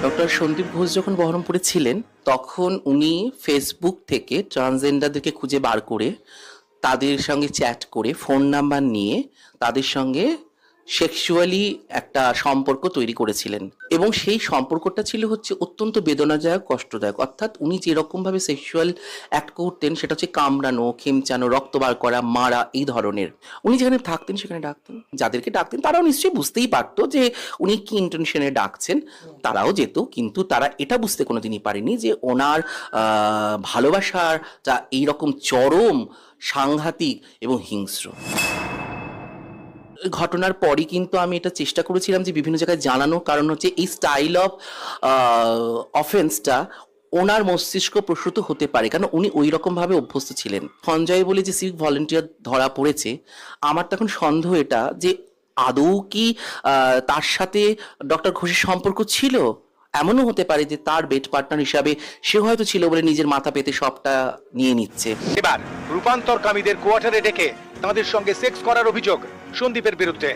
Doctor Sandeep Ghosh যখন বহরমপুরে ছিলেন তখন উনি ফেসবুক থেকে ট্রান্সজেন্ডারদেরকে খুঁজে বার করে তাদের সঙ্গে চ্যাট করে ফোন নাম্বার নিয়ে তাদের সঙ্গে সেক্সুয়ালি একটা সম্পর্ক তৈরি করেছিলেন এবং সেই সম্পর্কটা ছিল হচ্ছে অত্যন্ত বেদনাদায়ক কষ্টদায়ক। অর্থাৎ উনি যেরকম ভাবে সেক্সুয়াল অ্যাক্ট করতেন সেটা হচ্ছে কামড়ানো, খেমচানো, রক্ত বার করা, মারা, এই ধরনের। উনি যেখানে থাকতেন সেখানে ডাকতেন, যাদেরকে ডাকতেন তারাও নিশ্চয়ই বুঝতেই পারতো যে উনি কি ইন্টেনশনে ডাকছেন, তারাও যেত, কিন্তু তারা এটা বুঝতে কোনোদিনই পারেনি যে ওনার ভালোবাসার যা এইরকম চরম, সাংঘাতিক এবং হিংস্র। ঘটনার পরই কিন্তু আমি এটা চেষ্টা করেছিলাম যে বিভিন্ন জায়গায় জানানো, কারণ হচ্ছে এই স্টাইল অফ অফেন্সটা ওনার মস্তিষ্ক প্রসূত হতে পারে, কারণ উনি ওই রকম ভাবে অভ্যস্ত ছিলেন। সঞ্জয় বলে যে সিভিক ভলেন্টিয়ার ধরা পড়েছে, আমার তখন সন্দেহ এটা যে আদৌ কি তার সাথে ডক্টর ঘোষের সম্পর্ক ছিল। এমনও হতে পারে যে তার বেড পার্টনার হিসাবে সে হয়তো ছিল বলে নিজের মাথা পেতে সবটা নিয়ে নিচ্ছে। এবার রূপান্তরকামীদের কোয়ার্টারে ডেকে তাদের সঙ্গে সেক্স করার অভিযোগ সন্দীপের বিরুদ্ধে।